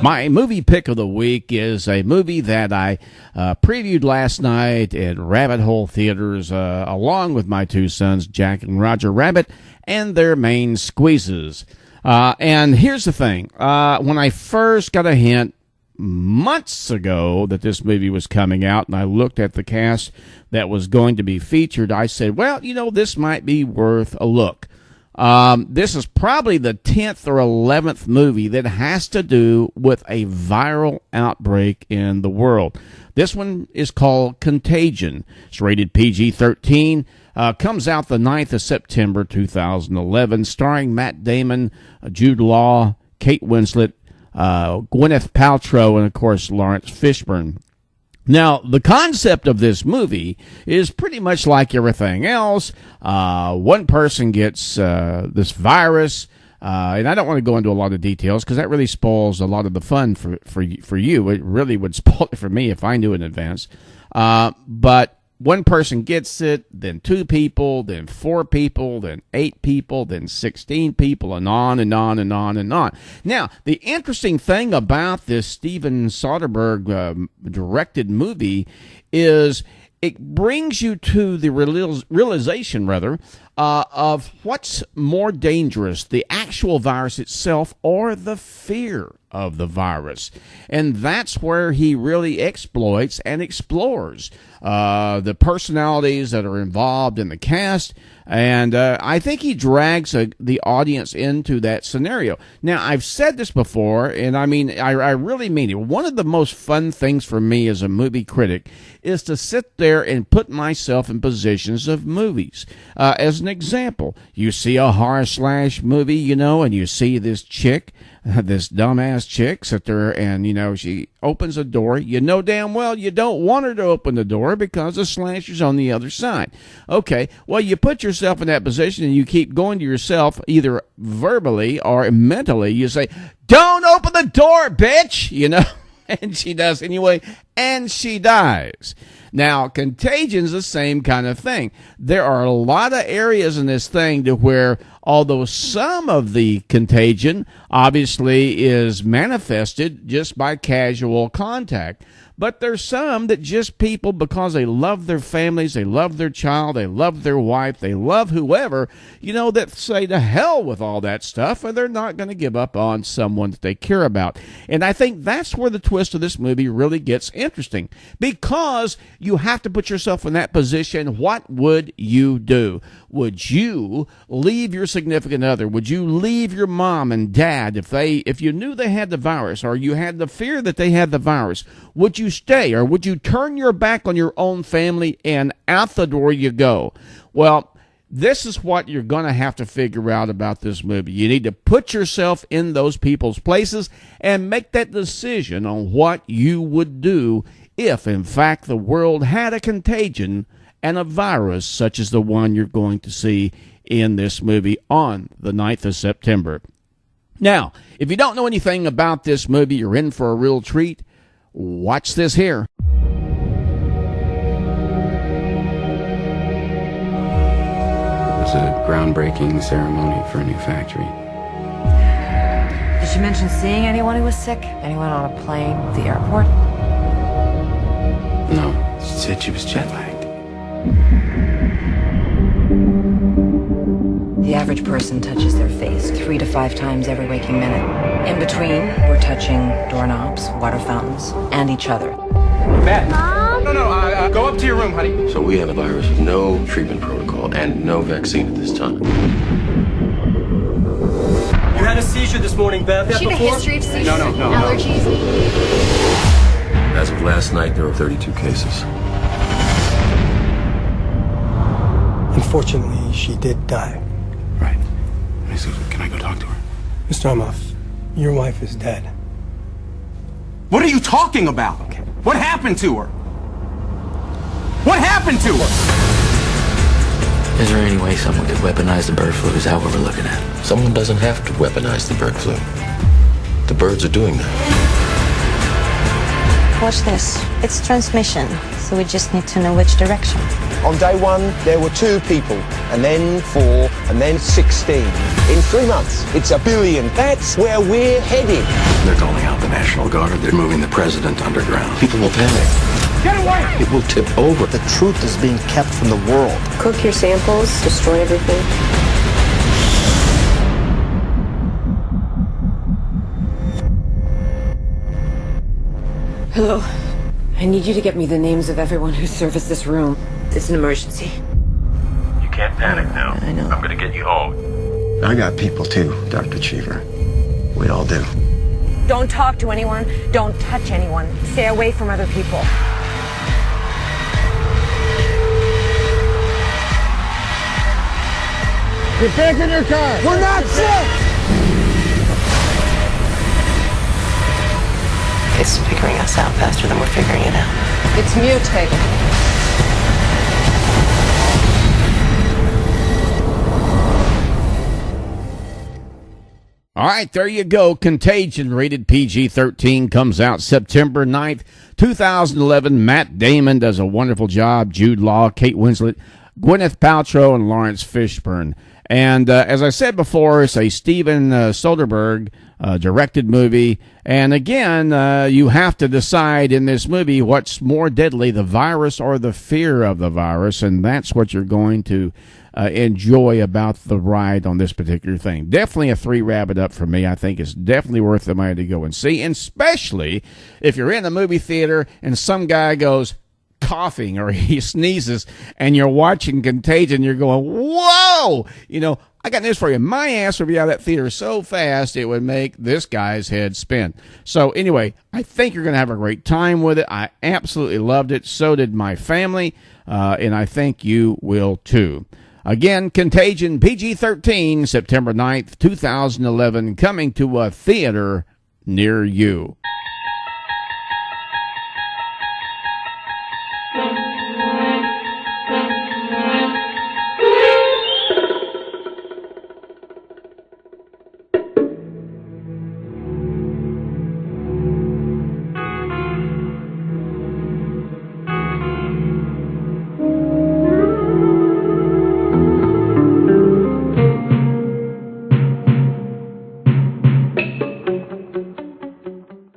My movie pick of the week is a movie that I previewed last night at Rabbit Hole Theaters along with my two sons, Jack and Roger Rabbit, and their main squeezes. And here's the thing. When I first got a hint months ago that this movie was coming out, and I looked at the cast that was going to be featured, I said, well, this might be worth a look. This is probably the 10th or 11th movie that has to do with a viral outbreak in the world. This one is called Contagion. It's rated PG-13. Comes out the 9th of September 2011, starring Matt Damon, Jude Law, Kate Winslet, Gwyneth Paltrow, and, of course, Laurence Fishburne. Now, the concept of this movie is pretty much like everything else. One person gets this virus, and I don't want to go into a lot of details because that really spoils a lot of the fun for you. It really would spoil it for me if I knew in advance. But one person gets it, then 2 people, then 4 people, then 8 people, then 16 people, and on and on and on and on. Now, the interesting thing about this Steven Soderbergh directed movie is it brings you to the realization, of what's more dangerous, the actual virus itself or the fear of the virus. And that's where he really exploits and explores the personalities that are involved in the cast. And I think he drags the audience into that scenario. Now, I've said this before, and I mean, I really mean it. One of the most fun things for me as a movie critic is to sit there and put myself in positions of movies. As an example, you see a horror slash movie, and you see this chick, this dumbass chick, sit there and, she opens a door. You know damn well you don't want her to open the door because the slasher's on the other side. Okay, well, you put yourself in that position and you keep going to yourself either verbally or mentally. You say, don't open the door, bitch, and she does anyway, and she dies. Now, Contagion's the same kind of thing. There are a lot of areas in this thing to where, although some of the contagion obviously is manifested just by casual contact, but there's some that just people, because they love their families, they love their child, they love their wife, they love whoever, that say to hell with all that stuff, and they're not going to give up on someone that they care about. And I think that's where the twist of this movie really gets interesting, because you have to put yourself in that position. What would you do? Would you leave your significant other? Would you leave your mom and dad if you knew they had the virus, or you had the fear that they had the virus? Would you stay, or would you turn your back on your own family and out the door you go? Well, this is what you're going to have to figure out about this movie. You need to put yourself in those people's places and make that decision on what you would do if, in fact, the world had a contagion and a virus such as the one you're going to see in this movie on the 9th of September. Now, if you don't know anything about this movie, you're in for a real treat. Watch this here. It was a groundbreaking ceremony for a new factory. Did she mention seeing anyone who was sick? Anyone on a plane, the airport? No, she said she was jet lagged. The average person touches their face 3 to 5 times every waking minute. In between, we're touching doorknobs, water fountains, and each other. Matt. Mom? No, go up to your room, honey. So we have a virus with no treatment protocol and no vaccine at this time. You had a seizure this morning, Bev. Does she have a history of seizures No. allergies? As of last night, there are 32 cases. Unfortunately, she did die. Right. Can I go talk to her? Mr. Amoff, your wife is dead. What are you talking about? Okay. What happened to her? What happened to her? Is there any way someone could weaponize the bird flu? Is that what we're looking at? Someone doesn't have to weaponize the bird flu. The birds are doing that. Watch this. It's transmission, so we just need to know which direction. On day one, there were 2 people, and then 4, and then 16. In 3 months, it's 1 billion. That's where we're headed. They're calling out the National Guard. They're moving the president underground. People will panic. Get away! It will tip over. The truth is being kept from the world. Cook your samples, destroy everything. Hello. I need you to get me the names of everyone who serviced this room. It's an emergency. You can't panic now. I know. I'm gonna get you home. I got people too, Dr. Cheever. We all do. Don't talk to anyone. Don't touch anyone. Stay away from other people. Get back in your car! We're not sick! It's figuring us out faster than we're figuring it out. It's mutating. All right, there you go. Contagion, rated PG-13, comes out September 9th, 2011. Matt Damon does a wonderful job. Jude Law, Kate Winslet, Gwyneth Paltrow, and Laurence Fishburne. And as I said before, it's a Steven Soderbergh directed movie. And again, you have to decide in this movie what's more deadly, the virus or the fear of the virus. And that's what you're going to enjoy about the ride on this particular thing. Definitely a 3 rabbit up for me. I think it's definitely worth the money to go and see, and especially if you're in a movie theater and some guy goes coughing or he sneezes and you're watching Contagion, you're going, whoa! You know, I got news for you. My ass would be out of that theater so fast it would make this guy's head spin. So anyway, I think you're going to have a great time with it. I absolutely loved it. So did my family, and I think you will too. Again, Contagion, PG-13, September 9th, 2011, coming to a theater near you.